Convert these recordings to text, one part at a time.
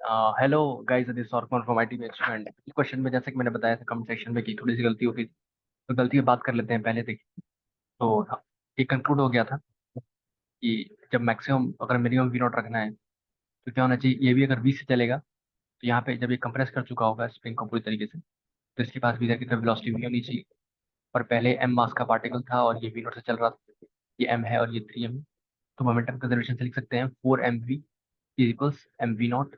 Hello guys, this ऑर्कन from IT batch and question में जैसे कि मैंने बताया था कमेंट सेक्शन में कि थोड़ी सी गलती हो गई, तो गलती की बात कर लेते हैं पहले। देखिए, तो ये कंक्लूड हो गया था कि जब मैक्सिमम अगर मिनिमम वी नॉट रखना है तो क्या होना चाहिए, ये भी अगर 20 से चलेगा तो यहाँ पे जब ये कंप्रेस कर चुका होगा स्प्रिंग को पूरी तरीके से, तो इसके पास भी इधर की तरफ वेलोसिटी भी होनी चाहिए। और पहले एम मास का पार्टिकल था और ये वी नॉट से चल रहा था, ये एम है और ये 3 एम। तो मोमेंटम कंजर्वेशन से लिख सकते हैं 4 mv equals M we not.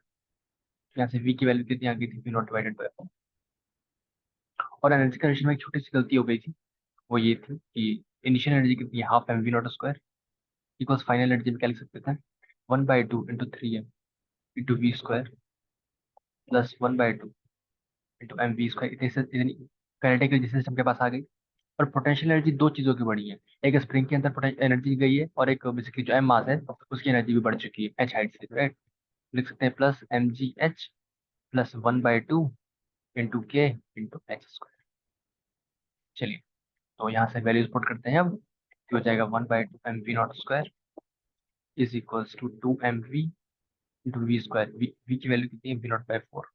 यहाँ से वी की वैल्यू कितनी आ गई थी, वी नॉट डिवाइडेड बाय। और एनर्जी कंडीशन में एक छोटी सी गलती हो गई थी, वो ये थी कि इनिशियल एनर्जी कितनी है, half m we not square equals final energy में क्या लिख सकते थे, 1/2 × 3m into v square plus 1/2 into m v square. इतनी काइनेटिक एनर्जी सिस्टम के पास आ गई। और पोटेंशियल एनर्जी दो चीज़ों की बढ़ी है, एक स्प्रिंग के अंदर एनर्जी गई है और एक बेसिकली जो एम मास है उसकी एनर्जी भी बढ़ चुकी है एच हाइट से, राइट। लिख सकते हैं plus m g h plus 1/2 into k into h square. चलिए, तो यहाँ से वैल्यूज पुट करते हैं अब, तो हो जाएगा 1/2 mv not square is equals to 2 mv into v square. V की वैल्यू कितनी है, v0/4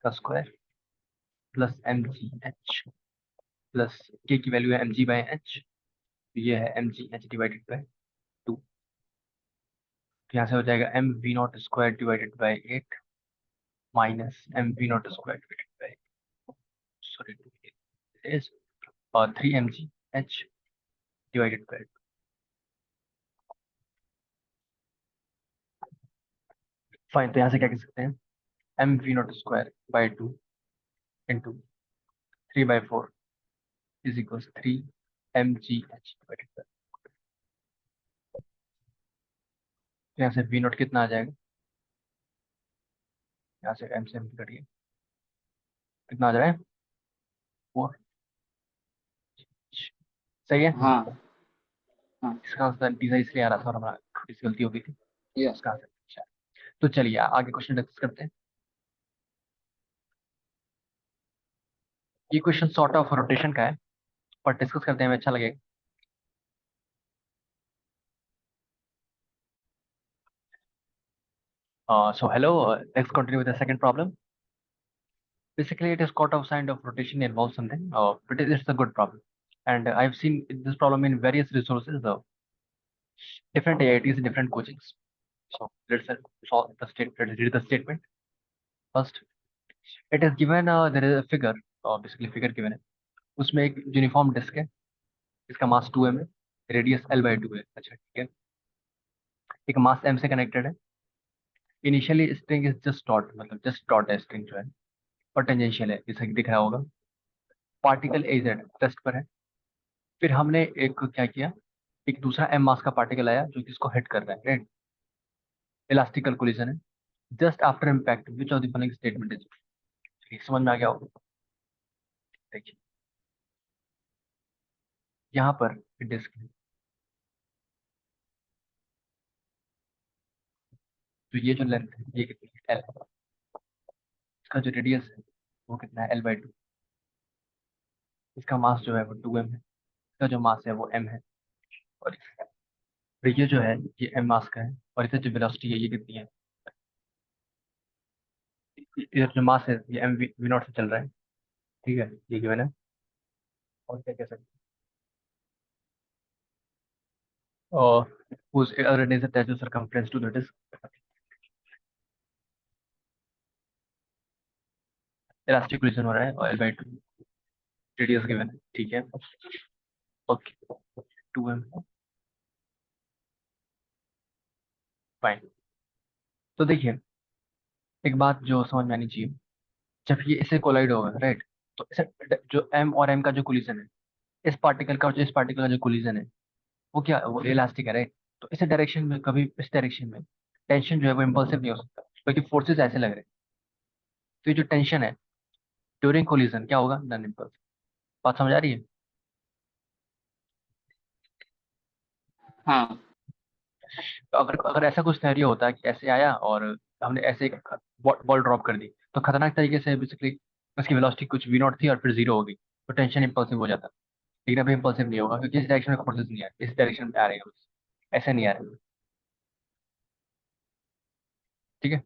का square plus m g h plus k की वैल्यू है mg/h, तो ये है mg/h/2। तो यहाँ से हो जाएगा mv0 square divided by 8 minus mv0 square divided by, sorry, is और 3 mg/h डिवाइडेड बाई। फाइन, तो यहाँ से क्या कह सकते हैं, mv0 square into 3/4 is equal 3 mg/h divided by. यहाँ से वी नॉट कितना आ जाएगा, यहाँ से एम से एम करिए, कितना आ जाएगा, 4। सही है। हाँ हाँ। इसका आंसर पिज्जा इसलिए आ रहा था और हमारा छोटी सी गलती हो गई थी, या इसका आंसर अच्छा है। तो चलिए आगे क्वेश्चन डिस्कस करते हैं। ये क्वेश्चन सॉर्ट ऑफ रोटेशन का है, पर डिस्कस करते हैं, हमें अच्छा लगेगा। So hello, let's continue with the second problem. Basically, it is caught of sign of rotation involves something, but it's a good problem. And I've seen this problem in various resources, different AITs, different coachings. So solve the let's read the statement. First, it is given, there is a figure, basically figure given है, उसमें एक uniform disc है, इसका मास 2m है, radius l/2 है। अच्छा ठीक है, एक मास m से कनेक्टेड है। Initially string is just dot, मतलब जस्ट डॉट है स्ट्रिंग जो है, और टेंजेंशियल है, जैसा कि दिख रहा होगा। पार्टिकल ए जेड टेस्ट पर है। फिर हमने एक क्या किया, एक दूसरा एम मास का पार्टिकल आया जो कि इसको हिट कर रहा है, राइट। इलास्टिकल कोलिजन है। Just after impact which of the following statement is, समझ में आ गया होगा। देखिए, यहाँ पर डिस्क है, तो ये जो लेंथ है ये कितनी है, एल। इसका जो रेडियस है वो कितना है, l/2। इसका मास जो है वो 2m है, इसका जो मास है वो m है। और ये जो है ये m मास का है, और इससे जो वेलोसिटी है ये कितनी है, ये जो मास है ये m v नॉट से चल रहा है, ठीक है, ये गिवन है। और क्या कह सकते हैं, और whose other name is attached to circumference to that is elastic collision हो रहा है, और l/2 रेडियस गिवन है, ठीक है। Okay, 2m, fine. तो देखिए, एक बात जो समझ में आनी चाहिए, जब ये इससे कोलाइड होगा, राइट, तो इसे जो m और m का जो कोलिजन है, इस पार्टिकल का और जो इस पार्टिकल का जो कोलिजन है वो क्या, वो इलास्टिक है, राइट। तो इस डायरेक्शन में, कभी इस डायरेक्शन में टेंशन जो है वो इम्पल्सिव नहीं हो सकता, क्योंकि फोर्सेस ऐसे लग रहे हैं। तो ये जो टेंशन है ड्यूरिंग कोलिजन क्या होगा, नॉन इम्पल्सिव। बात समझ आ रही है। हाँ। तो अगर अगर ऐसा कुछ सिनेरियो होता है कि ऐसे आया और हमने ऐसे एक बॉल ड्रॉप कर दी, तो खतरनाक तरीके से बेसिकली उसकी वेलोसिटी कुछ वी नॉट थी और फिर जीरो हो गई, तो टेंशन इंपल्सिव हो जाता। लेकिन अभी इंपल्सिव नहीं होगा, क्योंकि इस डायरेक्शन में फोर्सेस नहीं आ रहे, इस डायरेक्शन में आ रहे हैं बस, ऐसे नहीं आ रहे। ठीक है।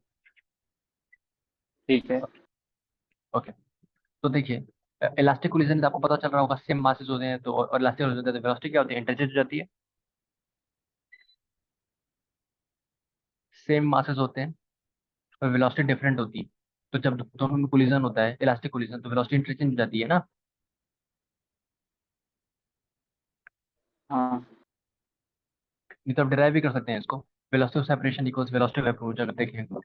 ठीक है। ओके, तो देखिए इलास्टिक कोलिजन आपको पता चल रहा होगा, सेम मासेस होते हैं तो, और इलास्टिक कोलिजन तो वेलोसिटी क्या होती है, इंटरचेंज हो जाती है। सेम मासेस होते हैं और वेलोसिटी डिफरेंट होती है। तो जब दोनों में कोलिजन होता है, इलास्टिक कोलिजन, तो वेलोसिटी इंटरचेंज हो जाती है ना। हाँ। ये तो आप डिराइव भी कर सकते हैं इसको। Velocity of separation equals velocity of approach, अगर देखें तो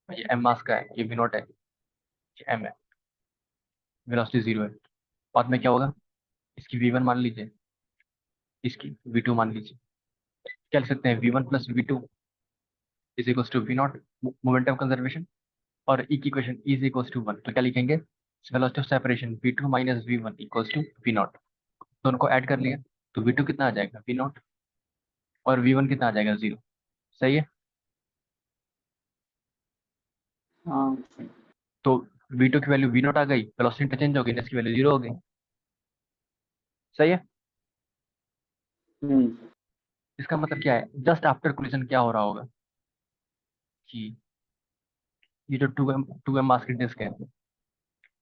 ये एम मास का है, ये वी नॉट है, ये एम है, वेलोसिटी जीरो है। बाद में क्या होगा, इसकी वी वन मान लीजिए, इसकी वी टू मान लीजिए। क्या लिख सकते हैं, v one plus v two is equals to we not, momentum conservation. और ई की equation is equals to one, तो क्या लिखेंगे, velocity of separation v two minus v one equals to we not. दोनों को ऐड कर लिया, तो वी टू कितना आ जाएगा, वी नॉट, और वी वन कितना आ जाएगा, जीरो। सही है। हाँ। तो वी टू की वैल्यू वी नॉट आ गई, वेलोसिटी इंटरचेंज हो गई, इसकी वैल्यू जीरो हो गई। सही है। हम्म। इसका मतलब क्या है, जस्ट आफ्टर कोलिजन क्या हो रहा होगा कि ये जो टू एम मास की डिस्क है,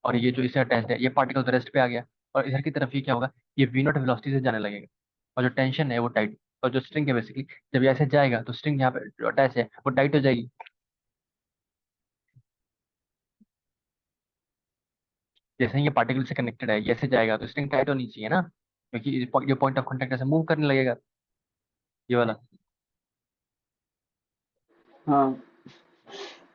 और ये जो इसे अटैच है, ये पार्टिकल रेस्ट पे आ गया, और इधर की तरफ ये क्या होगा, ये वी नॉट वेलोसिटी से जाने लगेगा, और जो टेंशन है वो टाइट, और जो स्ट्रिंग है बेसिकली, जब ये ऐसे जाएगा तो स्ट्रिंग यहाँ पे जो अटैच है वो टाइट हो जाएगी। जैसे ही ये पार्टिकल से कनेक्टेड है, ये ऐसे जाएगा तो स्ट्रिंग टाइट होनी चाहिए ना, क्योंकि ये पॉइंट ऑफ कॉन्टेक्ट ऐसे मूव करने लगेगा, ये वाला। हाँ।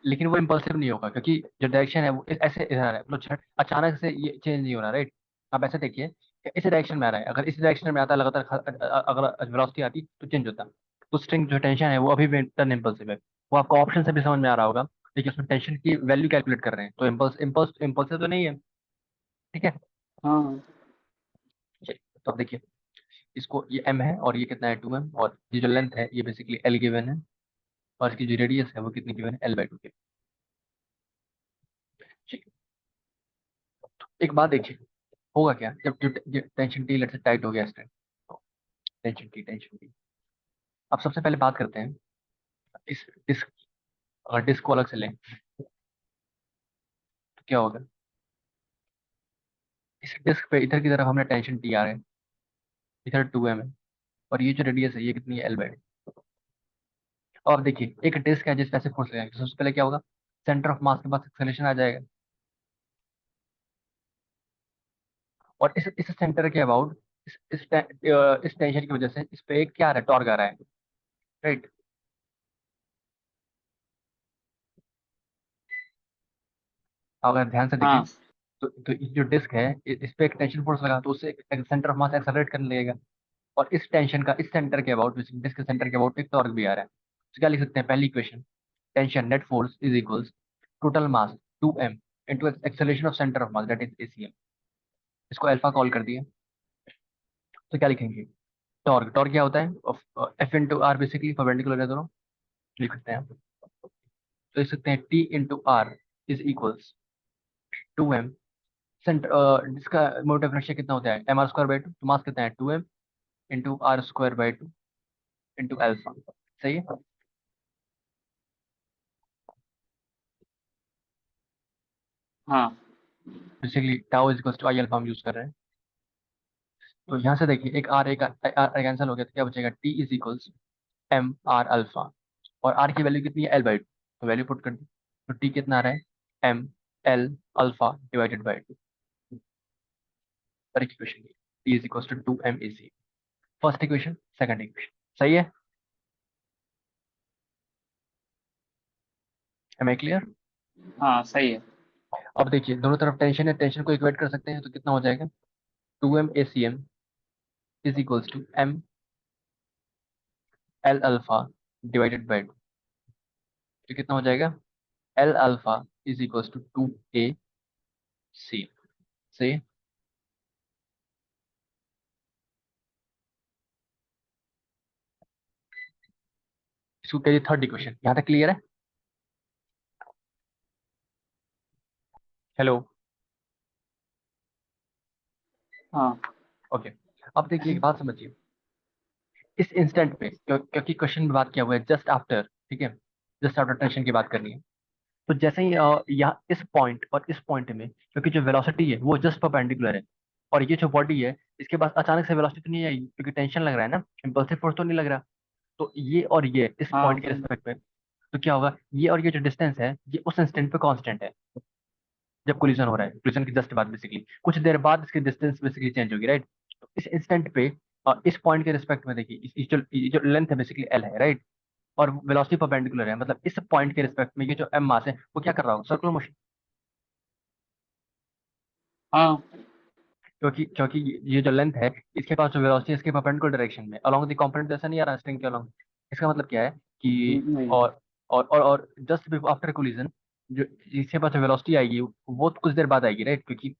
लेकिन वो इम्पल्सिव नहीं होगा, क्योंकि जो डायरेक्शन है वो ऐसे इधर है, मतलब अचानक से ये चेंज नहीं हो रहा, राइट। आप ऐसे देखिए कि इस डायरेक्शन में आ रहा है, अगर इस डायरेक्शन में आता लगातार अगर वेलोसिटी आती तो चेंज होता। तो स्ट्रिंग जो टेंशन है वो अभी भी टर्न इम्पल्सिव है। वो आपको ऑप्शन से भी समझ में आ रहा होगा, लेकिन उसमें टेंशन की वैल्यू कैलकुलेट कर रहे हैं, तो इम्पल्सिव तो नहीं है। ठीक है। हाँ। चलिए, तो अब देखिए, इसको ये एम है और ये कितना है, टू एम, और ये जो लेंथ है ये बेसिकली एल गिवन है, और इसकी जो रेडियस है वो कितनी गिवन है, एल बाई टू। ठीक है। एक बात देखिए, होगा क्या जब जो टेंशन टी लेट से टाइट हो गया इस टाइम, टेंशन टी। अब सबसे पहले बात करते हैं इस डिस्क, अगर डिस्क को अलग से लें तो क्या होगा, इस डिस्क पे इधर की तरफ हमने टेंशन टी आ रहा है, इधर टू एम है, और ये जो रेडियस है ये कितनी है, एल बाई। और देखिए एक डिस्क है जिस पे ऐसे फोर्स लगाएंगे तो सबसे पहले क्या होगा, सेंटर ऑफ मास के पास एक्सेलरेशन आ जाएगा, और इस सेंटर के अबाउट इस टेंशन की वजह से इस पे एक क्या आ रहा है, टॉर्क आ रहा है, राइट। अगर ध्यान से देखें हाँ। तो ये जो डिस्क है इस पे एक टेंशन फोर्स लगा तो उससे सेंटर ऑफ मास एक्सेलरेट करने लगेगा, और इस टेंशन का इस सेंटर के अबाउट, डिस्क के सेंटर के अबाउट एक टॉर्क भी आ रहा है। तो क्या लिख सकते हैं, पहली equation, tension net force is equals total mass two M into acceleration of centre of mass that is ACM. इसको अल्फा कॉल कर दिया, तो क्या लिखेंगे, टॉर्क, टॉर्क क्या होता है, F into R, basically perpendicular है दोनों, लिख सकते हैं। तो लिख सकते हैं T into R is equals to M centre, जिसका मोमेंट ऑफ इनर्शिया कितना होता है, M R square by two, तो मास कितना है, two M into R square by two into alpha. सही है। हाँ। Basically tau is to I alpha हम यूज कर रहे हैं। तो यहाँ से देखिए एक आर, एक कैंसिल हो गया, तो क्या बचेगा, T is equals M R alpha, और आर की वैल्यू कितनी है, एल बाई टू, तो वैल्यू पुट कर दी, तो टी कितना आ रहा है, M L alpha divided by two. पर equation T is equals to two M A C, first equation, second equation. सही है। Am I clear. हाँ सही है। अब देखिए दोनों तरफ टेंशन है, टेंशन को इक्वेट कर सकते हैं, तो कितना हो जाएगा, two M A C M is equals to M L alpha divided by two, तो कितना हो जाएगा, L alpha is equals to two A C. सही है। इसको कहिए थर्ड इक्वेशन, यहाँ तक क्लियर है। हेलो। हाँ। ओके, अब देखिए एक बात समझिए, इस इंस्टेंट पे क्योंकि क्वेश्चन में बात किया हुआ है जस्ट आफ्टर, ठीक है, जस्ट आफ्टर टेंशन की बात करनी है, तो जैसे ही यहाँ इस पॉइंट और इस पॉइंट में, क्योंकि जो वेलोसिटी है वो जस्ट परपेंडिकुलर है, और ये जो बॉडी है इसके पास अचानक से वेलोसिटी तो नहीं आएगी, क्योंकि टेंशन लग रहा है ना, इम्पल्सिव फोर्स तो नहीं लग रहा। तो ये और ये इस हाँ पॉइंट के रिस्पेक्ट में, तो क्या होगा, ये और ये जो डिस्टेंस है ये उस इंस्टेंट पे कांस्टेंट है, जब कोलिजन हो रहा है, कोलिजन की जस्ट बाद बेसिकली कुछ देर बाद इसकी डिस्टेंस बेसिकली चेंज होगी, राइट। तो इस इंस्टेंट पे इस पॉइंट के रिस्पेक्ट में देखिए, ये जो लेंथ है बेसिकली एल है, राइट, और वेलोसिटी परपेंडिकुलर है, मतलब इस पॉइंट के रिस्पेक्ट में ये जो एम मास है वो क्या कर रहा होगा, सर्कुलर मोशन। हाँ। क्योंकि ये जो लेंथ है इसके पास जो वेलोसिटी है इसके परपेंडिकुलर डायरेक्शन में अलोंग द कंपोनेंट, ऐसा नहीं आ रहा स्ट्रिंग के अलोंग। इसका मतलब क्या है कि नहीं। और जस्ट बिफोर आफ्टर कोलिजन जो इसके पास जो वेलोसिटी आएगी वो तो कुछ देर बाद आएगी, राइट, क्योंकि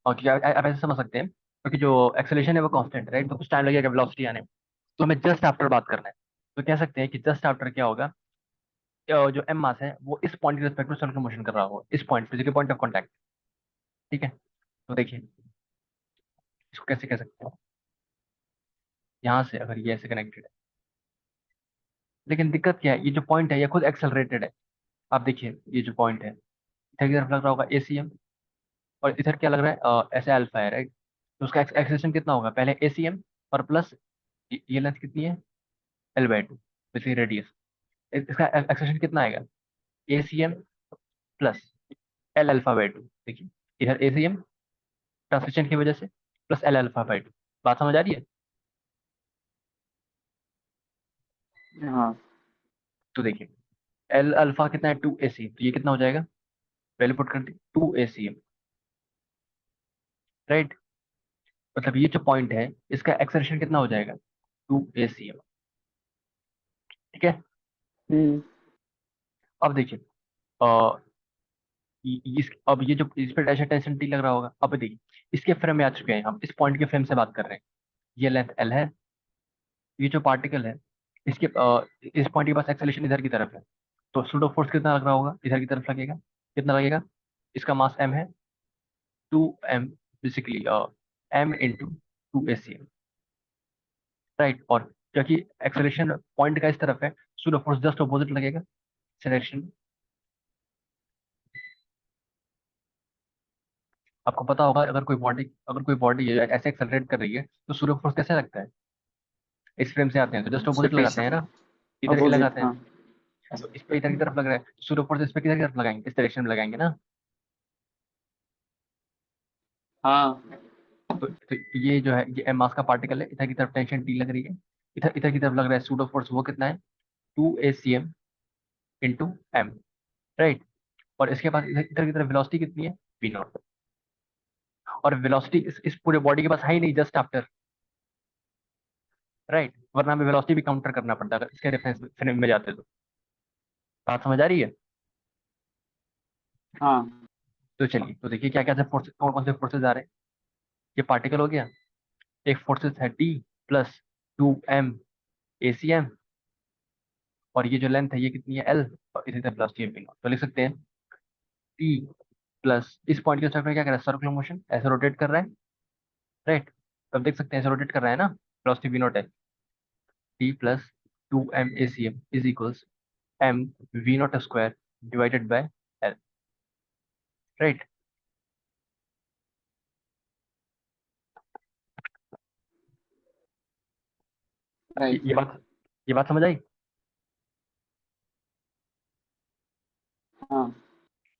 और क्योंकि आप ऐसे समझ सकते हैं, क्योंकि जो एक्सेलरेशन है वो कांस्टेंट है, राइट, तो कुछ टाइम लगेगा वेलोसिटी आने में। तो हमें जस्ट आफ्टर बात करना है, तो कह सकते हैं कि जस्ट आफ्टर क्या होगा, जो एम मास है वो इस पॉइंट के रिस्पेक्ट में सर्कुलर मोशन कर रहा होगा, इस point physical point of contact. ठीक है, तो देखिए इसको कैसे कह सकते हैं, यहाँ से अगर ये ऐसे कनेक्टेड है, लेकिन दिक्कत क्या है, ये जो पॉइंट है ये खुद एक्सेलरेटेड है। आप देखिए ये जो पॉइंट है इधर की तरफ लग रहा होगा एसीएम, और इधर क्या लग रहा है, ऐसे अल्फा है, राइट। तो उसका एक्सेलरेशन कितना होगा, पहले एसीएम और प्लस ये लेंथ कितनी है, L/2, बेसिकली रेडियस। इसका एक्सेलरेशन कितना आएगा, एसीएम प्लस L α/2। देखिए इधर एसीएम ट्रांसलेशन की वजह से प्लस L α/2। बात समझ आ रही है। हाँ। तो देखिए एल अल्फा कितना है, 2 AC, तो ये कितना हो जाएगा, वैल्यू पुट कर दी 2 ACM, राइट। मतलब ये जो पॉइंट है इसका एक्सेलरेशन कितना हो जाएगा, 2 ACM। ठीक है। हम्म। अब देखिए अ, अब ये जो इस पर ऐसा टेंशन टी लग रहा होगा, अब देखिए इसके फ्रेम में आ चुके हैं, हम इस पॉइंट के फ्रेम से बात कर रहे हैं। ये लेंथ एल है, ये जो पार्टिकल है इसके इस पॉइंट के पास एक्सेलरेशन इधर की तरफ है, तो सूडो फोर्स कितना लग रहा होगा, इधर की तरफ लगेगा। कितना लगेगा, इसका मास m है, 2m, basically m × 2 ACM, right. और क्योंकि एक्सेलरेशन पॉइंट का इस तरफ है, सूडो फोर्स जस्ट अपोजिट लगेगा डायरेक्शन। आपको पता होगा अगर कोई बॉडी ऐसे एक्सेलरेट कर रही है तो सूडो फोर्स कैसे लगता है, इस फ्रेम से आते हैं तो जस्ट उसके अपोजिट लगाते हैं पीछे ना, इधर ही अपोजिट, लगाते हैं। हाँ। तो इस पे इधर की तरफ लग रहा है, सूडो फोर्स इस पे किधर की तरफ लगाएंगे, इस डायरेक्शन में लगाएंगे ना। हाँ। तो ये जो है ये एम मास का पार्टिकल है, इधर की तरफ टेंशन टी लग रही है, इधर इधर की तरफ लग रहा है सूडो फोर्स, वो कितना है, 2 ACM × m, राइट। और इसके पास इधर इधर की तरफ वेलोसिटी कितनी है, V0। और वेलोसिटी इस पूरे बॉडी के पास है ही नहीं, जस्ट आफ्टर, राइट, वरना हमें वेलोसिटी भी काउंटर करना पड़ता है अगर इसके रेफरेंस फ्रेम में जाते तो। बात समझ आ रही है। हाँ। तो चलिए, तो देखिए क्या क्या से फोर्स, कौन कौन से फोर्सेज आ रहे हैं। ये पार्टिकल हो गया, एक फोर्सेस है T प्लस 2m ACM, और ये जो लेंथ है ये कितनी है L, और इसी तरह प्लस TM0, तो लिख सकते हैं T प्लस इस पॉइंट के साथ में क्या कर रहा है, सर्कुलर मोशन ऐसे रोटेट कर रहा है, राइट। तब देख सकते हैं ऐसे रोटेट कर रहा है ना, वेलोसिटी V0 है, T plus 2m ACM is equals mV0² divided by L, right. ये राइट। ये बात ये बात समझ आई। हाँ।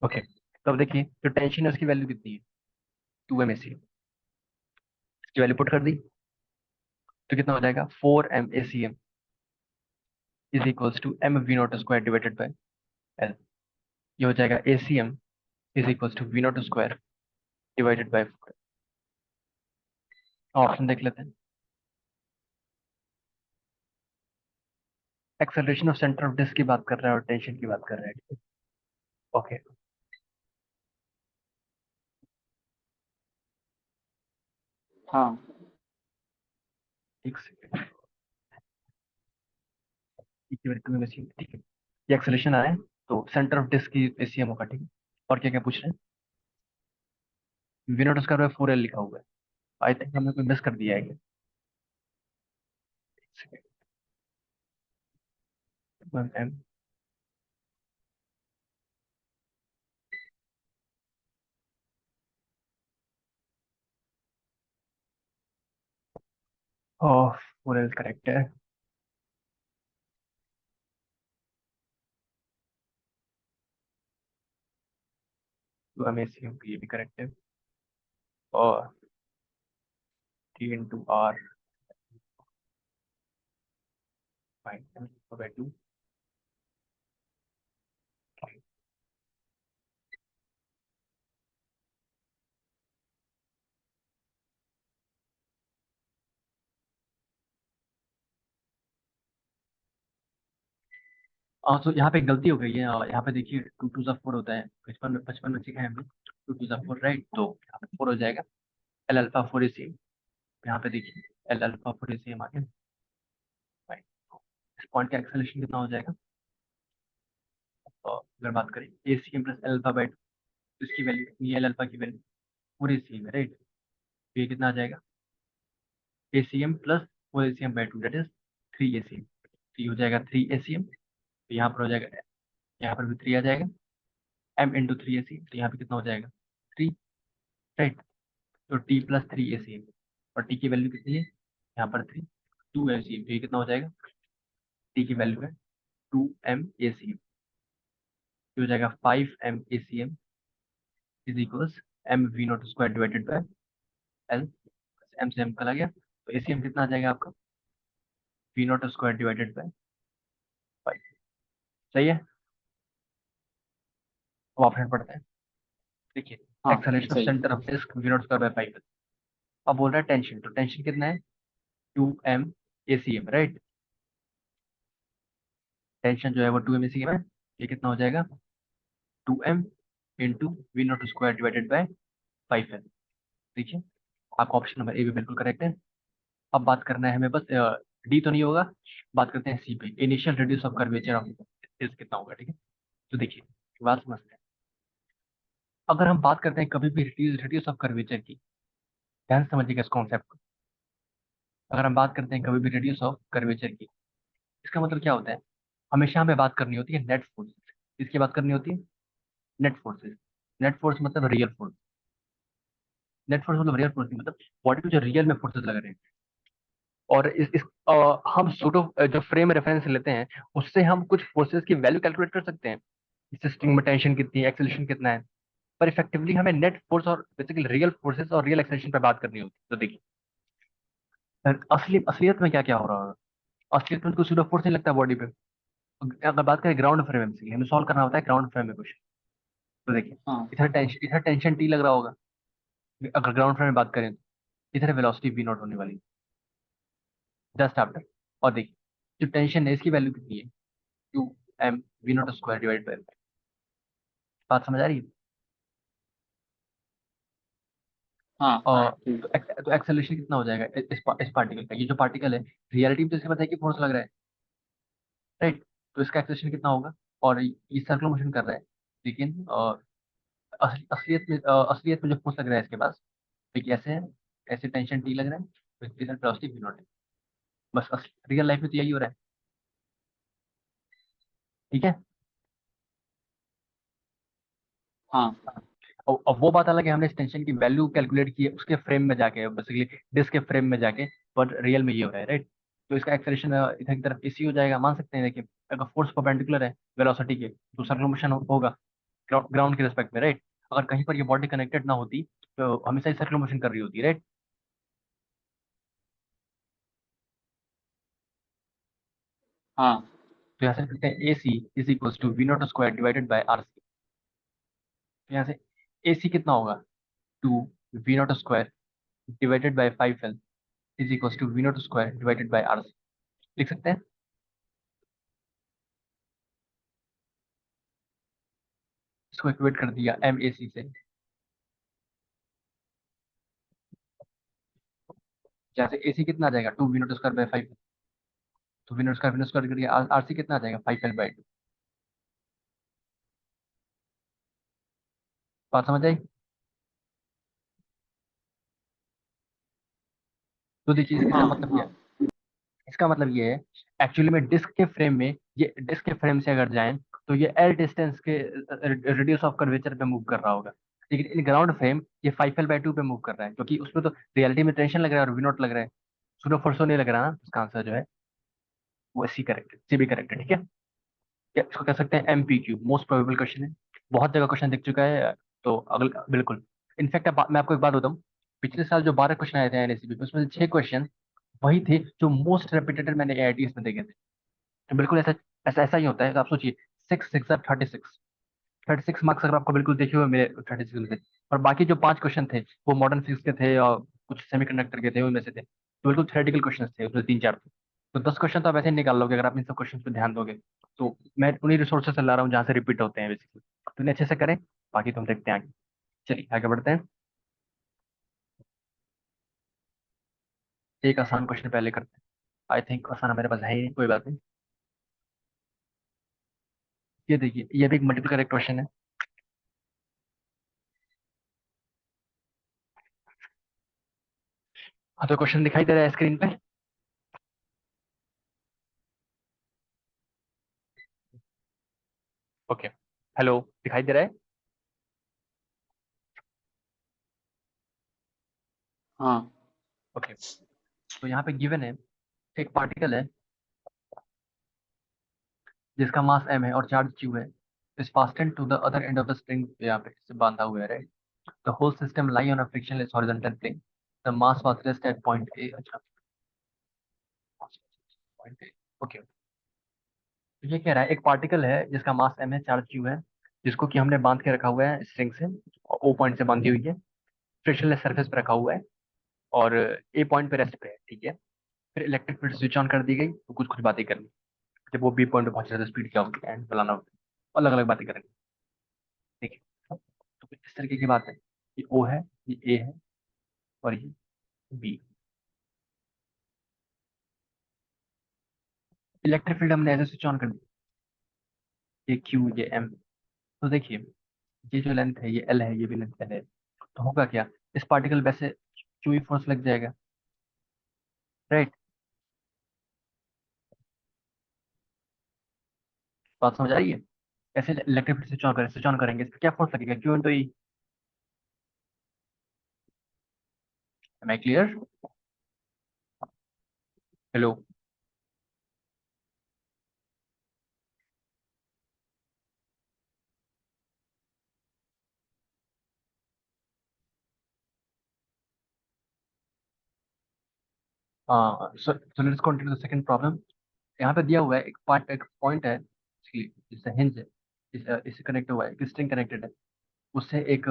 ओके, तो अब देखिए जो टेंशन है उसकी वैल्यू कितनी है, 2m ACM, इसकी वैल्यू पुट कर दी, तो कितना हो जाएगा, 4m ACM is equals to mV0² divided by L। ये हो जाएगा ACM is equals to V0² divided by 4। Option देख लेते हैं। Acceleration of centre of disc की बात कर रहा है और टेंशन की बात कर रहा है। ओके, हाँ। एक सेकेंड, ठीक है, ये एक्सेलरेशन आ रहा है, तो सेंटर ऑफ डिस्क की ACM होगा, ठीक है। और क्या क्या पूछ रहे हैं, V0² 4L लिखा हुआ है, आई थिंक हमने कोई मिस कर दिया है क्या, एक सेकेंड, 1m और फोर एल करेक्ट है। Two M A C M ये भी करेक्ट है। और T into R by two. तो यहाँ पे एक गलती हो गई है। यहाँ पे देखिए टू टू सा फोर होता है, बचपन में सीखा है हमने। टू टू सा फोर राइट, तो यहाँ पे फोर हो जाएगा। L alpha four A C M. यहाँ पे देखिए L alpha four A C M आ गया। राइट, इस पॉइंट का एक्सेलेरेशन कितना हो जाएगा? तो अगर बात करें A C M plus L alpha by two, तो इसकी वैल्यू कितनी है? एल अल्फा की value four A C M है राइट। तो ये कितना आ जाएगा? A C M plus four A C M by two, that is three A C M. तो ये हो जाएगा थ्री ए सी एम। तो यहाँ पर हो जाएगा, यहाँ पर भी थ्री आ जाएगा। M into three A C M, तो यहाँ पे कितना हो जाएगा? Three right. तो T plus three A C M, और टी की वैल्यू कितनी है यहाँ पर? Three. Two M C M, तो ये कितना हो जाएगा? टी की वैल्यू है two M A C M. हो जाएगा five M A C M is equals M we not square divided by L. M से एम निकला गया, तो ए सी एम कितना आ जाएगा आपका? V not square divided by five. सही है। अब ऑप्शन पढ़ते हैं। देखिए हाँ एक्सेलरेशन ऑफ सही। Centre of disc V not square by five. अब बोल रहा है टेंशन, तो टेंशन कितना है? Two M A C M right. Tension जो है वो two M A C M है। ये कितना हो जाएगा? Two M into V not square divided by five है। देखिए आपका ऑप्शन नंबर ए भी बिल्कुल करेक्ट है। अब बात करना है हमें बस, डी तो नहीं होगा। बात करते हैं सी पे, initial radius of curvature of this कितना होगा, ठीक है। तो देखिए बात समझते हैं। अगर हम बात करते हैं कभी भी रेडियस ऑफ कर्वेचर की, ध्यान से समझिएगा इस कॉन्सेप्ट को। अगर हम बात करते हैं कभी भी रेडियस ऑफ कर्वेचर की, इसका मतलब क्या होता है? हमेशा हमें बात करनी होती है नेट फोर्स। किसकी बात करनी होती है? Net forces. नेट फोर्स मतलब रियल फोर्स। नेट फोर्स मतलब रियल फोर्स मतलब बॉडी में जो रियल में फोर्सेस लग रहे हैं। और हम सूडो जो फ्रेम रेफरेंस लेते हैं, उससे हम कुछ फोर्सेस की वैल्यू कैलकुलेट कर सकते हैं। सिस्टम में टेंशन कितनी है, एक्सेलरेशन कितना है। पर इफेक्टिवली हमें नेट फोर्स और बेसिकली रियल फोर्सेस और रियल एक्सेलरेशन पे बात करनी होती है। तो देखिए असलियत में क्या क्या हो रहा होगा। असलियत में कुछ सूडो फोर्स नहीं लगता बॉडी पे। अगर बात करें ग्राउंड फ्रेम से, हमें सॉल्व करना होता है ग्राउंड फ्रेम में कुछ। तो देखिए हाँ इधर टेंशन टी लग रहा होगा। अगर ग्राउंड फ्रेम में बात करें तो इधर वेलोसिटी वी नॉट होने वाली जस्ट आफ्टर। और देखिए जो टेंशन है इसकी वैल्यू कितनी है? Two M we not square divide by. बात समझ आ रही है? हाँ और ठीक। तो एक्सेलरेशन कितना हो जाएगा इस पार्टिकल का? ये जो पार्टिकल है रियलिटी में तो इसके पता है कि फोर्स लग रहा है राइट। तो इसका एक्सेलरेशन कितना होगा? और ये सर्कुलर मोशन कर रहा है, लेकिन असलियत में जो फोर्स लग रहा है इसके पास, देखिए ऐसे है, ऐसे टेंशन टी लग रहा है, तो इधर वेलोसिटी वी नॉट है। बस रियल लाइफ में तो यही हो रहा है, ठीक है। हाँ और अब वो बात अलग है, हमने इस टेंशन की वैल्यू कैलकुलेट की है उसके फ्रेम में जाके, बेसिकली डिस्क के फ्रेम में जाके। पर रियल में ये हो रहा है राइट। तो इसका एक्सेलरेशन इधर की तरफ इसी हो जाएगा, मान सकते हैं। देखिए अगर फोर्स परपेंडिकुलर है वेलोसिटी के, तो सर्कुलर मोशन होगा ग्राउंड के रिस्पेक्ट में राइट। अगर कहीं पर ये बॉडी कनेक्टेड ना होती, तो हमेशा ही सर्कुलर मोशन कर रही होती राइट। हाँ तो यहाँ से लिखते हैं A C is equal to we not square divided by R C. तो यहाँ से ए सी कितना होगा? Two we not square divided by five L is equal to we not square divided by R C. लिख सकते हैं। इसको equate कर दिया एम ए सी से। जहाँ से ए सी कितना आ जाएगा? Two we not square by five. तो वी नॉट स्क्वायर करिए, आर सी कितना आ जाएगा? Five L by two. बात समझ आई? तो देखिए इसका हाँ मतलब क्या हाँ है? इसका मतलब ये है एक्चुअली में डिस्क के फ्रेम में, ये डिस्क के फ्रेम से अगर जाएं, तो ये एल डिस्टेंस के रेडियस ऑफ कर्वेचर पे मूव कर रहा होगा। लेकिन इन ग्राउंड फ्रेम ये फाइव एल बाई टू पे मूव कर रहा है, क्योंकि उसमें तो रियलिटी में टेंशन लग रहा है और वी नॉट लग रहा है। सुनो फरसो नहीं लग रहा ना, इसका आंसर जो है वो सी करेक्ट, सी भी करेक्ट है, ठीक है। इसको कह सकते हैं MPQ, मोस्ट प्रोबेबल क्वेश्चन है। बहुत जगह क्वेश्चन दिख चुका है। तो अगल बिल्कुल। इनफैक्ट मैं आपको एक बात बताऊं, पिछले साल जो 12 क्वेश्चन आए थे NSCP में, उसमें से 6 क्वेश्चन वही थे जो मोस्ट रिपीटेड मैंने AITs में देखे थे। तो बिल्कुल ऐसा ऐसा ऐसा ही होता है। तो आप सोचिए, 6 6 36, 36 मार्क्स अगर आपको बिल्कुल देखे हुए मिले 36 में से, और बाकी जो 5 क्वेश्चन थे वो मॉडर्न फिजिक्स के थे और कुछ सेमीकंडक्टर के थे, उनमें से थे, तो बिल्कुल थ्योरेटिकल क्वेश्चन थे, उसमें 3 4 थे। तो 10 क्वेश्चन तो आप ऐसे ही निकाल लोगे अगर आप इन सब क्वेश्चन पे ध्यान दोगे। तो मैं उन्हीं रिसोर्सेज से ला रहा हूँ जहाँ से रिपीट होते हैं बेसिकली। तो इन्हें अच्छे से करें, बाकी तो हम देखते हैं आगे। चलिए आगे बढ़ते हैं। एक आसान क्वेश्चन पहले करते हैं। आई थिंक आसान मेरे पास है ही नहीं, कोई बात नहीं। ये देखिए, ये भी एक मल्टीपल करेक्ट क्वेश्चन है। हाँ, तो क्वेश्चन दिखाई दे रहा है स्क्रीन पे। ओके। हेलो, दिखाई दे रहा है? हाँ, ओके। तो यहाँ पे गिवन है, एक पार्टिकल है जिसका मास m है और चार्ज q है, is fastened to the other end of the string, यहाँ पे इससे बांधा हुआ है, right. The whole system lie on a frictionless horizontal plane, the mass was rest at point A. अच्छा, पॉइंट ए। ओके। तो ये कह रहा है एक पार्टिकल है जिसका मास m है, चार्ज q है, जिसको कि हमने बांध के रखा हुआ है स्ट्रिंग से, ओ पॉइंट से बांधी हुई है, फ्रिक्शनलेस सरफेस पे रखा हुआ है, और ए पॉइंट पे रेस्ट पे है, ठीक है। फिर इलेक्ट्रिक फील्ड स्विच ऑन कर दी गई, तो कुछ कुछ बातें करनी। जब वो बी पॉइंट पे पहुंच रहा है तो स्पीड क्या होगी एंड फलाना होगा, अलग अलग बातें करेंगे, ठीक है। तो कुछ इस तरीके की बात है। ये ओ है, ये ए है, और ये बी। इलेक्ट्रिक फील्ड हमने ऐसे स्विच ऑन कर दिया, ये क्यू, ये एम। तो देखिए, ये जो लेंथ है ये एल है, ये भी लेंथ एल है, तो होगा क्या, इस पार्टिकल पे से क्यू ही फोर्स लग जाएगा, राइट। बात समझ आ रही है? ऐसे इलेक्ट्रिक फील्ड स्विच ऑन करेंगे, इस पे क्या फोर्स लगेगा, Q into E. Am I clear? Hello. हाँ, so let's continue the second problem. यहाँ पे दिया हुआ है एक पॉइंट है, जिससे हिंज है, इससे कनेक्ट हुआ है, एक स्ट्रिंग कनेक्टेड है, उससे एक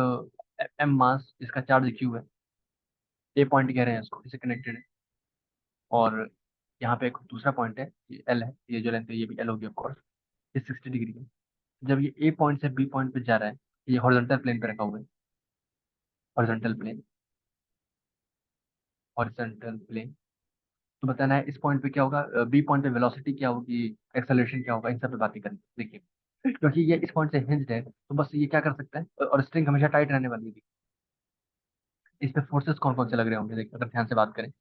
एम मास, जिसका चार्ज क्यू है, ए पॉइंट कह रहे हैं इसको, इससे कनेक्टेड है। और यहाँ पे एक दूसरा पॉइंट है, ये एल है, ये जो लेंथ है ये भी एल होगी ऑफकोर्स, ये 60 डिग्री है। जब ये ए पॉइंट से बी पॉइंट पे जा रहा है, ये हॉरिजॉन्टल प्लेन पे रखा हुआ है, हॉरिजॉन्टल प्लेन, हॉरिजॉन्टल प्लेन। तो बताना है इस पॉइंट पे क्या होगा, बी पॉइंट पे वेलोसिटी क्या होगी, एक्सेलरेशन क्या होगा, इन सब पे बातें करनी है। देखिए, क्योंकि ये इस पॉइंट से हिंज्ड है, तो बस ये क्या कर सकता है, और स्ट्रिंग हमेशा टाइट रहने वाली है। इस पे फोर्सेस कौन कौन से लग रहे होंगे, देखिए अगर ध्यान से बात करें,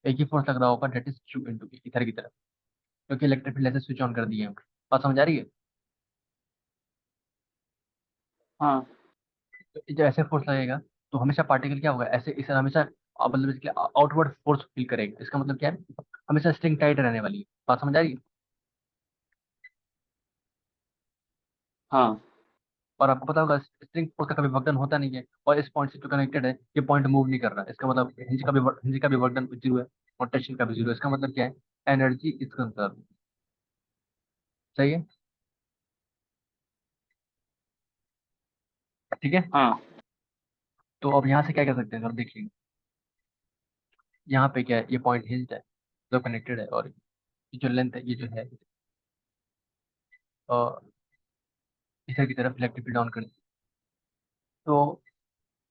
एक ही फोर्स लग रहा होगा, डेट इज क्यू इंटू इधर की तरफ, क्योंकि इलेक्ट्रिक फील्ड ऐसे स्विच ऑन कर दिए हैं। बात समझ आ रही है? हाँ, तो जब ऐसे फोर्स लगेगा, तो हमेशा पार्टिकल क्या होगा, ऐसे इसे हमेशा मतलब इसके आउटवर्ड फोर्स फील करेगा। इसका मतलब क्या है, हमेशा स्ट्रिंग टाइट रहने वाली है। बात समझ आ रही है? हाँ, और आपको पता होगा स्ट्रिंग फोर्स का कभी वर्कडन होता नहीं है, और इस पॉइंट से जो कनेक्टेड है ये पॉइंट मूव नहीं कर रहा है, इसका मतलब हिंज का भी वर्कडन जीरो है, और टेंशन का भी जीरो है। इसका मतलब क्या है, एनर्जी इज कंजर्व। सही है, ठीक है। हाँ, तो अब यहाँ से क्या कर सकते हैं, सर देखिए, यहाँ पे क्या है, ये पॉइंट हिंज है, जो कनेक्टेड है, और ये जो लेंथ है ये जो है, इधर की तरफ इलेक्ट्रिक फील्ड डाउन कर, तो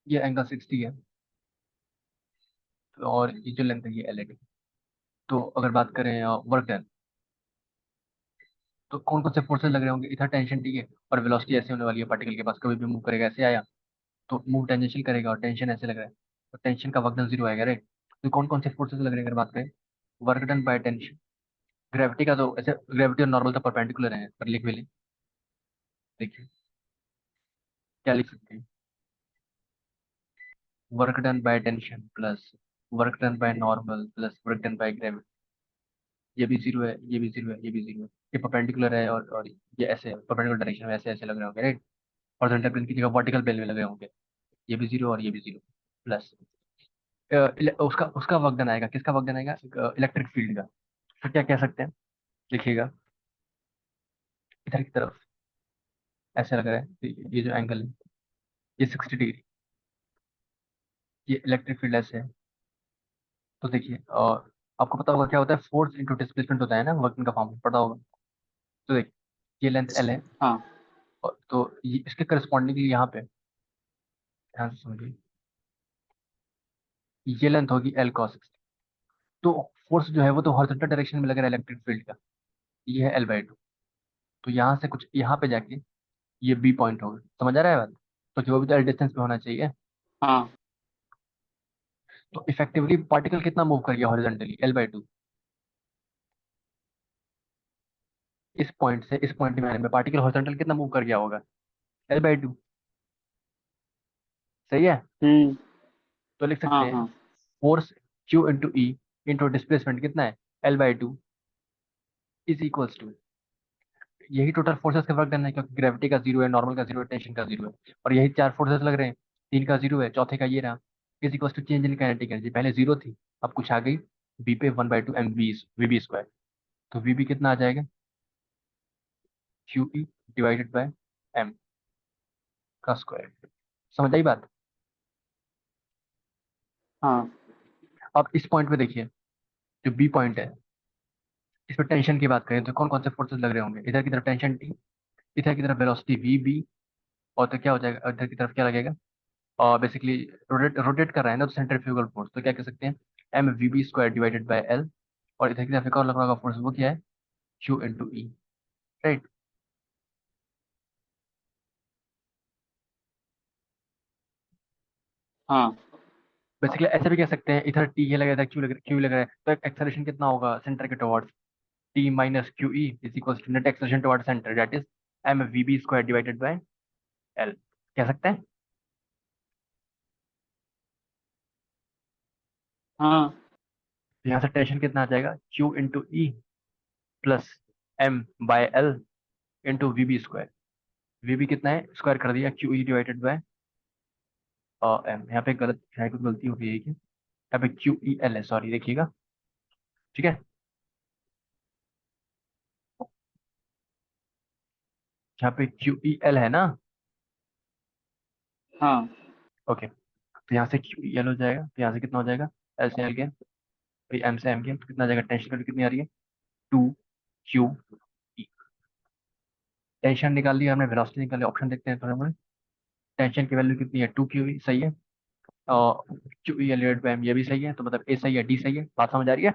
ये एंगल 60 है, और ये जो लेंथ है ये एल है। तो अगर बात करें वर्क डन, तो कौन कौन से फोर्सेस लग रहे होंगे, इधर टेंशन, ठीक है, और वेलोसिटी ऐसे होने वाली है, पार्टिकल के पास कभी भी मूव करेगा, ऐसे आया तो मूव टेंजेंशियल करेगा, और टेंशन ऐसे लग रहा है, तो टेंशन का वर्क डन जीरो आएगा, राइट। तो कौन कौन से फोर्सेस लग रहे हैं अगर बात करें, work done by tension. Gravity का तो ऐसे, ग्रेविटी और नॉर्मल तो परपेंडिकुलर है, पर लिख भी लें। देखिए क्या लिख सकते हैं, work done by tension plus work done by normal plus work done by gravity, ये भी जीरो है, ये भी जीरो है, ये भी जीरो है। ये परपेंडिकुलर है और ये ऐसे परपेंडिकुलर डायरेक्शन में ऐसे ऐसे लग रहे होंगे, राइट। हॉरिजॉन्टल प्लेन की जगह वर्टिकल प्लेन में लगे होंगे। ये भी जीरो और ये भी जीरो। प्लस उसका उसका वर्क डन आएगा, किसका वर्क डन आएगा, इलेक्ट्रिक फील्ड का। तो क्या कह सकते हैं, देखिएगा इधर की तरफ ऐसे लग रहा है, तो ये जो एंगल है ये 60 डिग्री, ये इलेक्ट्रिक फील्ड ऐसे है। तो देखिए, और आपको पता होगा क्या होता है, फोर्स इंटू डिस्प्लेसमेंट होता है ना, वर्किंग का फॉर्म पता होगा। तो देखिए, ये लेंथ एल है, हाँ और तो ये इसके करस्पॉन्डिंगली यहाँ पे ध्यान से समझिए, ये लेंथ होगी एल कॉस। तो फोर्स जो है वो तो हॉरिजॉन्टल डायरेक्शन में लग रहा है इलेक्ट्रिक फील्ड का, ये है L/2। तो यहाँ से कुछ यहाँ पे जाके ये बी पॉइंट होगा, समझ आ रहा है बात। तो जो भी तो एल डिस्टेंस पे होना चाहिए। हाँ तो इफेक्टिवली पार्टिकल कितना मूव कर गया हॉरिजॉन्टली, L/2। इस पॉइंट से इस पॉइंट में आने में पार्टिकल हॉरिजॉन्टल कितना मूव कर गया होगा, L/2। सही है। हम्म तो लिख सकते हाँ हैं हाँ force Q into E into displacement कितना है, L/2 इज इक्वल्स टू, यही टोटल फोर्सेस का वर्क डन है, क्योंकि ग्रेविटी का जीरो है, नॉर्मल का जीरो है, टेंशन का जीरो है, और यही चार फोर्सेस लग रहे हैं। तीन का जीरो है, चौथे का ये रहा। Is equals to change in kinetic energy, पहले जीरो थी अब कुछ आ गई, बी पे 1/2 mv/v²। तो वीबी कितना आ जाएगा, QE डिवाइडेड बाय एम का स्क्वायर। समझ आई बात। हाँ अब इस पॉइंट पे देखिए, जो बी पॉइंट है, इस पर टेंशन की बात करें तो कौन कौन से फोर्सेस लग रहे होंगे, इधर की तरफ टेंशन टी, इधर की तरफ वेलोसिटी वी बी, और तो क्या हो जाएगा, इधर की तरफ क्या लगेगा, और बेसिकली रोटेट रोटेट कर रहा है ना, तो सेंट्रीफ्यूगल फोर्स, तो क्या कह सकते हैं, mv² डिवाइडेड बाय एल। और इधर की तरफ एक और लग रहा होगा फोर्स, वो क्या है, Q इंटू ई, राइट। हाँ बेसिकली ऐसे भी कह सकते हैं, इधर टी ये लगा, इधर क्यू लग रहा है, तो एक्सेलरेशन कितना होगा सेंटर के towards, T minus Q E is equal to net acceleration towards centre, that is mv² divided by L, कह सकते हैं। हाँ तो यहाँ से टेंशन कितना आ जाएगा, Q into E plus m/l into V B square. V B कितना है, स्क्वायर कर दिया, QE डिवाइडेड बाय एम। यहाँ पे गलत है, कुछ गलती हो गई है क्या, यहाँ पे QEL है, सॉरी देखिएगा, ठीक है। यहाँ पे QEL है ना, हाँ ओके। तो यहाँ से QEL हो जाएगा, तो यहाँ से कितना हो जाएगा, एल से एल गया, फिर एम से एम गया, तो कितना आ जाएगा, टेंशन वैल्यू कितनी आ रही है, 2QE। टेंशन निकाल लिया हमने, वेलोसिटी निकाल लिया, ऑप्शन देखते हैं थोड़ा बहुत। टेंशन की वैल्यू कितनी है, 2QE सही है, और QEL डिवाइड बाय एम ये भी सही है, तो मतलब ए सही है, डी सही है, बात समझ आ रही है।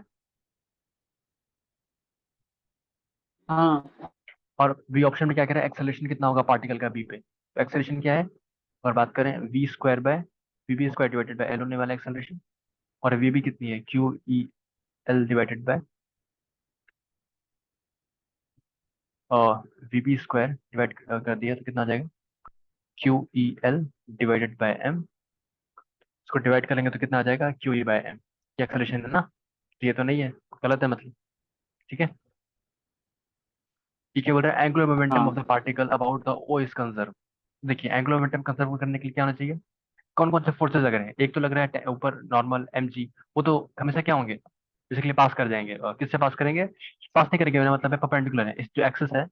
हाँ और बी ऑप्शन में क्या कह रहा है, एक्सेलरेशन कितना होगा पार्टिकल का बी पे, तो एक्सेलरेशन क्या है, और बात करें V² by V B square divided by L होने वाला एक्सेलरेशन, और वी बी कितनी है, QEL divided by V B square divide कर दिया तो कितना आ जाएगा, QEL डिवाइडेड बाय एम। इसको डिवाइड करेंगे तो कितना आ जाएगा, QE/m। ये एक्सेलरेशन है ना, तो ये तो नहीं है, गलत है मतलब, ठीक है। ये क्या बोल रहा है, एंगुलर मोमेंटम ऑफ हाँ the particle about the O is conserve. देखिए एंगुलर मोमेंटम कंजर्व करने के लिए क्या होना चाहिए, कौन कौन से फोर्सेस लग रहे हैं, एक तो लग रहा है ऊपर नॉर्मल mg, वो तो हमेशा क्या होंगे, बेसिकली पास कर जाएंगे, और किससे पास करेंगे, पास नहीं करेंगे, मेरा मतलब है परपेंडिकुलर है, इस जो एक्सिस है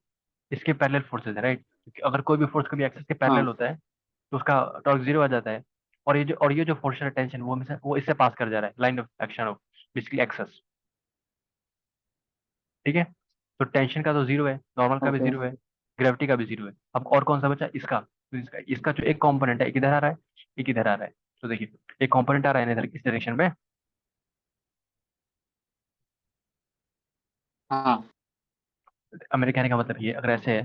इसके पैरेलल फोर्सेज है, राइट। अगर कोई भी फोर्स कभी एक्सिस के पैरेलल हाँ होता है तो उसका टॉर्क जीरो आ जाता है। और ये जो फोर्स है टेंशन, वो हमेशा वो इससे पास कर जा रहा है, line of action of basically axis, ठीक है। तो टेंशन का तो जीरो है, नॉर्मल का भी ओके जीरो है, ग्रेविटी का भी जीरो है। अब और कौन सा बचा, इसका, तो इसका जो एक कंपोनेंट है, एक इधर आ रहा है, एक इधर आ रहा है। तो देखिए, एक कंपोनेंट आ रहा है इधर इस डायरेक्शन में, हाँ अब मेरे कहने का मतलब ये, अगर ऐसे है,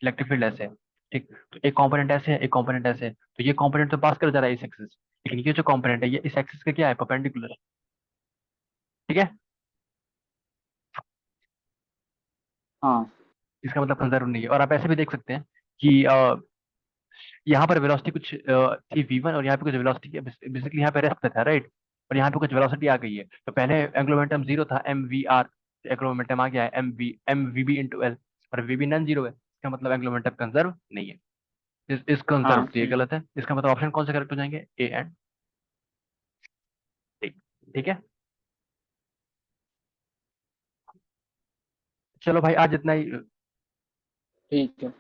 इलेक्ट्रिक फील्ड ऐसे है, ठीक, तो एक कंपोनेंट ऐसे है, एक कंपोनेंट ऐसे है, तो ये कंपोनेंट तो पास कर जा रहा है इस एक्सिस, लेकिन ये जो कंपोनेंट है ये इस एक्सिस का क्या है, परपेंडिकुलर है, ठीक है। हाँ इसका मतलब कंजर्व नहीं है। और आप ऐसे भी देख सकते हैं कि यहाँ पर वेलोसिटी कुछ थी v1, और यहाँ पे कुछ वेलोसिटी बेसिकली यहाँ पे रेस्ट पे था, राइट। और यहाँ पे कुछ वेलोसिटी आ गई है, तो पहले एंगुलर मोमेंटम जीरो था, M V R, angular momentum आ गया है M V B into L, और वी बी नॉन जीरो है, इसका मतलब एंगुलर मोमेंटम कंजर्व नहीं है। इस कंजर्व हाँ तो ये ठीक। गलत है, इसका मतलब ऑप्शन कौन से करेक्ट हो जाएंगे, ए एंड डी। ठीक है, चलो भाई आज इतना ही। ठीक है।